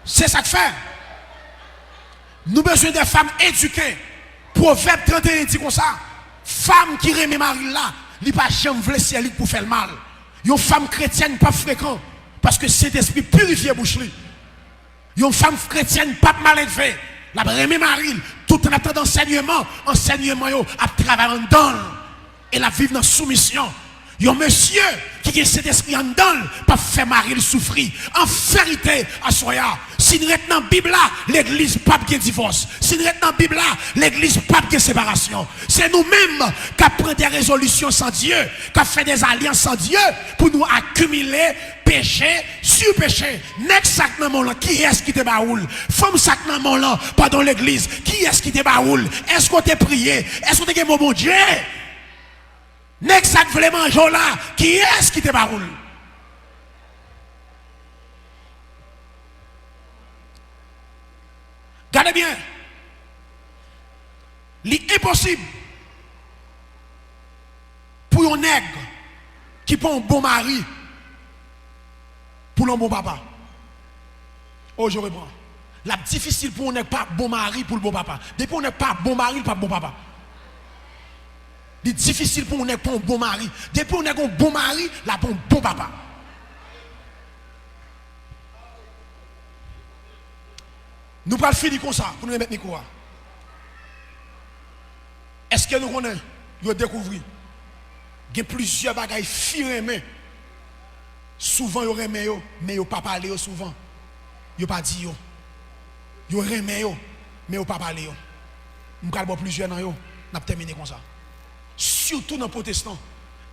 C'est ça que fait. Nous avons besoin de femmes éduquées. Proverbe 31 dit comme ça. Femme qui remet mari là, il ne pas jamais voulu ciel pour faire le mal. Une femme chrétienne pas fréquent parce que cet esprit purifie bouche. Une femme chrétienne pas mal élevée. La remet mari tout en attendant enseignement yo à travailler en dedans et la vivre dans soumission. Un monsieur qui a cet esprit en dedans pas faire mari souffrir. En vérité à soya. Si nous sommes dans la Bible, l'église pas de divorce. Si nous sommes dans la Bible, l'église pas de séparation. C'est nous-mêmes qui prenons des résolutions sans Dieu, qui faisons des alliances sans Dieu pour nous accumuler péché sur péché. Next sac dans mon qui est-ce qui te baoule? Femme sac dans mon là, pardon l'église, qui est-ce qui te baoule? Est-ce qu'on t'a prié? Est-ce qu'on t'a dit mon Dieu? Next sac voulait manger là, qui est-ce qui te baoule? Regardez bien. L'impossible pour un nègre qui prend un bon mari pour un bon papa. Oh, je reprends. La difficile pour un nègre pas bon mari pour le bon papa. Depuis on n'est pas bon mari, pas bon papa. C'est difficile pour un nègre pour un bon mari. Depuis on est un bon mari, la bon papa. Nous allons finir comme ça pour nous mettre Nico. Est-ce que nous connaissons, nous découvrons, il y a plusieurs bagages firmes. Souvent, ils remettent, mais ils ne pas parler souvent. Ils ne pas dire. Ils remettent, mais ils ne pas parler. Nous allons plusieurs dans eux. Nous allons terminer comme ça. Surtout dans les protestants.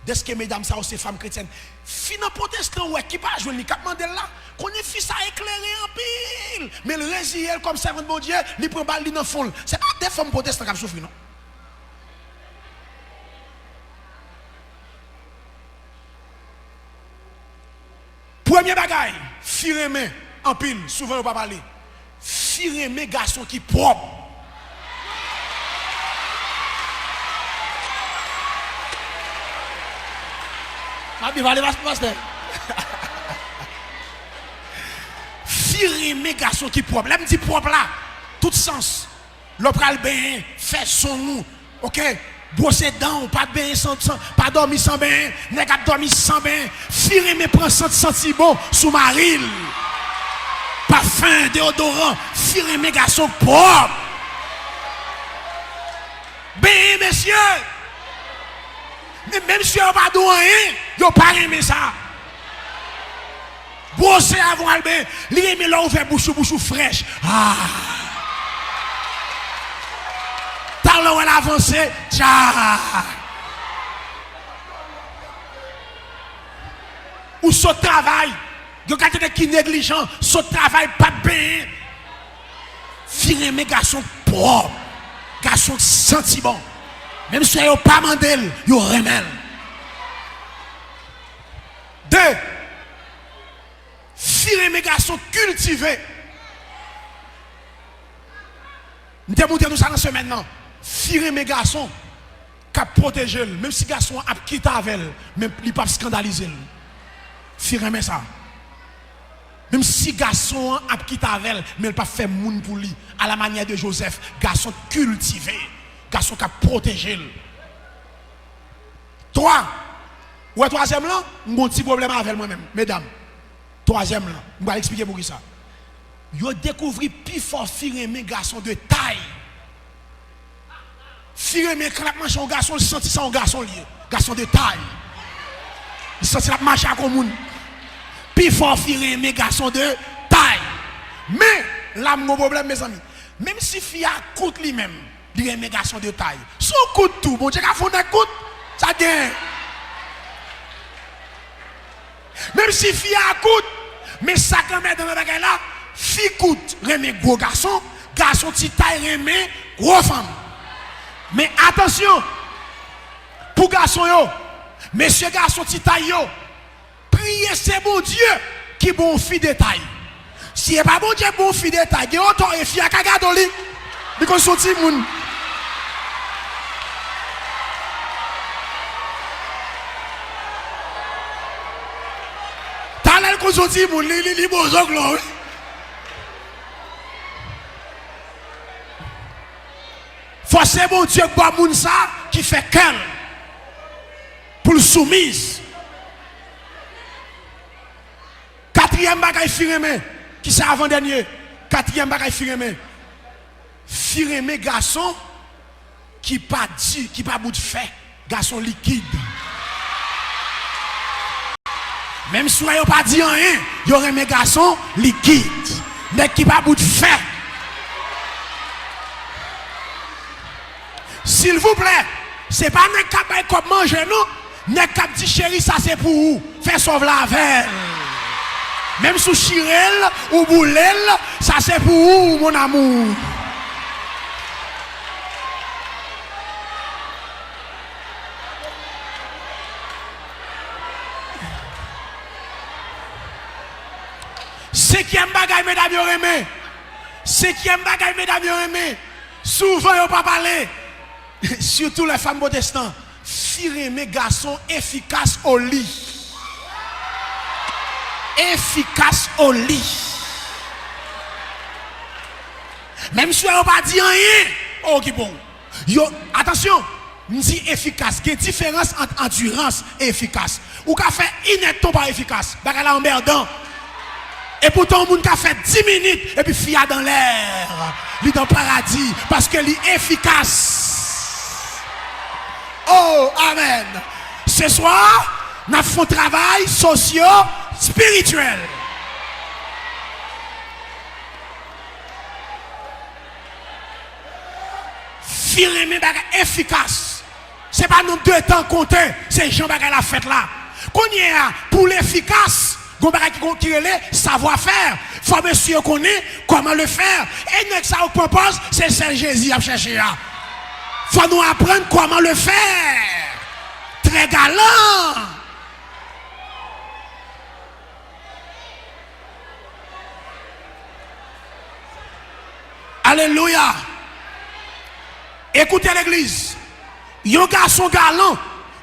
Dès que mesdames, ça aussi femmes chrétiennes. Fin protestant, ouais, qui pas jouer, ni cap mandel là, qu'on est fils à éclairer en pile. Mais le résiel comme servant de bon Dieu, il prend balle dans le fond. C'est pas des femmes protestantes qui souffrent, non? Premier bagaille, firme en pile, souvent on ne va pas parler. Firme garçon qui propre. Firme garçon qui propre. Là, me dit propre là, tout sens. L'opéral bien, fait son nous, ok? Brosser dents, pas de bain sans pas dormir sans bain, n'est pas dormir sans bain. Firme prend senti bon sous maril. Parfum, déodorant, firme garçon propre. Ben, messieurs. Mais même si on pas de rien, ils n'ont pas aimé ça. Brosser avant Albert, ils aiment là ouvert bouche fraîche. Ah! Talon elle avancé, tcha! Ou ce travail, vous regardez qui négligent, ce travail pas bien. Firme mes garçons propres, garçons sentiment. Même si vous n'avez pas demandé, vous remet. 2. Firme mes garçons cultivés. Nous devons dire nous ça dans ce maintenant. Firme mes garçons qui protégent, même si les garçons a quitté avec elle, même ils ne pas scandaliser. Firme ça. Même si les garçons a quitté avec elle, mais ils ne pas faire moun pour lui. À la manière de Joseph, garçon cultivé. Garçon qui a protégé. 3. Ou troisième là, j'ai un petit problème avec moi-même, mesdames. Troisième là, je vais expliquer pour qui ça. Vous découvrez plus fort firme garçon de taille. Firme quand un garçon, il sent ça un garçon lié. Garçon de taille. Il sent la marche à commune. Plus fort firme garçon de taille. Mais là, mon problème, mes amis, même si fille a coûte lui-même. Il y a un garçon de taille. Son coup de tout, bon Dieu, quand on a coûte, ça gagne. Même si fille a coûte, mais ça quand même dans le bagage là, fille coûte, remet gros garçon, garçon petit taille remet gros femme. Mais attention, pour garçon yo, messieurs garçon petit taille yo, priez c'est bon Dieu qui bon fille de taille. Si n'est pas bon Dieu bon fille de taille, il y a autant et fille à kagadoli, because son petit moun. Talel ko son petit moun, li bon zog là. Forcez bon Dieu pour moun ça qui fait qu'elle pour le soumise. Quatrième bagaille firemé qui c'est avant dernier. Quatrième bagaille firemé. Firemé garçon qui pas dit, qui pas bout de fait, garçon liquide. Même si vous n'avez pas dit rien, il y aurait mes garçons liquides. Mais qui pas bout de fait. S'il vous plaît, ce n'est pas un cap comme manger, non. Un cap dit chérie, ça c'est pour vous. Fais sauver la veille. Même sous chirel ou boulel, ça c'est pour vous, mon amour. Cinquième bagaille, mesdames et messieurs. Cinquième bagaille, mesdames et messieurs. Souvent, ils ne pas parler. Surtout les femmes protestantes. Firmer garçons efficaces au lit. Efficace au lit. Même si on n'a pas dit rien. Oh, qui bon. Yo, attention, on dit efficace. Il y a une différence entre endurance et efficace. Ou qu'a fait inepton par efficace. Baga la emmerdant. Et pourtant, on a fait 10 minutes et puis fia dans l'air. Il est dans le paradis parce qu'il est efficace. Oh, amen. Ce soir, nous faisons un travail socio-spirituel. Firmer efficace. Ce n'est pas nous deux temps comptés. C'est Jean Bagay la fête là. Qu'on y est pour l'efficace. Qui est savoir-faire. Il faut monsieur connaître comment le faire. Et nous, ça vous propose, c'est Saint Jésus à chercher. Il faut nous apprendre comment le faire. Très galant. Alléluia. Écoutez l'église. Yon garçon galant.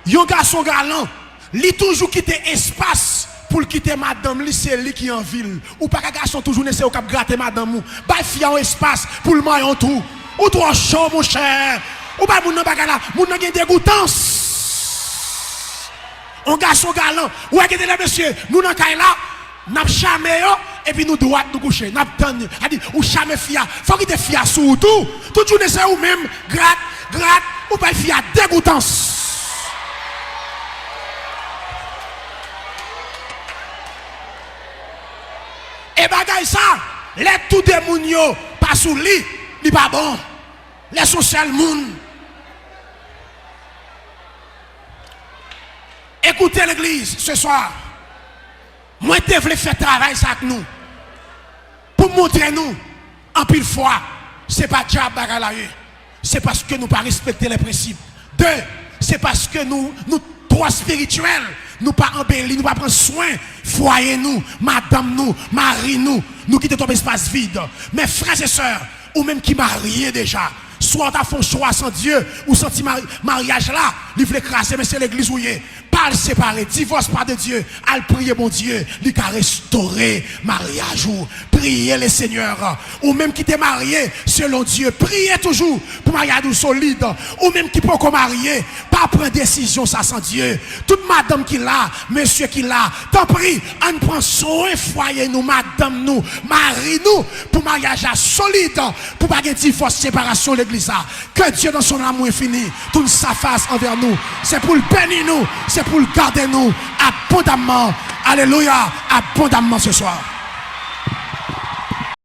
Yon garçon galant. Li toujours quitter espace. Pour quitter madame, c'est lui qui est en ville. Ou pas qu'un garçon toujours n'essaie de gratter madame. Bah, il y a un espace pour le maillon tout. Ou trop chaud, mon cher. Ou pas, mon nom, mon nom, il dégoûtance. Un garçon galant. Ou est-ce que monsieur, nous, dans le là, nous avons chamé, et puis nous droit nous coucher. Nous avons dit, ou chamé fia. Faut qu'il te fia sous tout. Tout journée, c'est ou même, gratte, ou pas, fia dégoûtance. Et bagay ça, les tout des moun yo pas sous lit, li pas bon. Les social moun. Écoutez l'église ce soir. Moi je voulais faire travail ça avec nous. Pour montrer nous en pile fois, c'est pas diable bagay la. C'est parce que nous pas respecter les principes. Deux, c'est parce que nous trop spirituels. Nous pas embellir, nous pas prendre soin, foyer nous, madame nous, mari nous, nous quitter ton espace vide. Mes frères et sœurs, ou même qui mariés déjà, soit à fond choix sans Dieu, ou senti mariage là, il veut crasser, mais c'est l'église où il est. Pas le séparer, divorce pas de Dieu, al prier mon Dieu, il a restauré mariage ou prier le Seigneur. Ou même qui t'est marié selon Dieu, priez toujours pour mariage solide. Ou même qui peut marier, pas prendre décision ça sans Dieu. Toute madame qui l'a, monsieur qui l'a, t'en prie, on prend soin foyer nous, madame nous, mari nous, pour mariage solide, pour pas de divorce, séparation l'église. Que Dieu dans son amour infini, tourne sa face envers nous. C'est pour le bénir nous, c'est pour le garder nous abondamment. Alléluia, abondamment ce soir.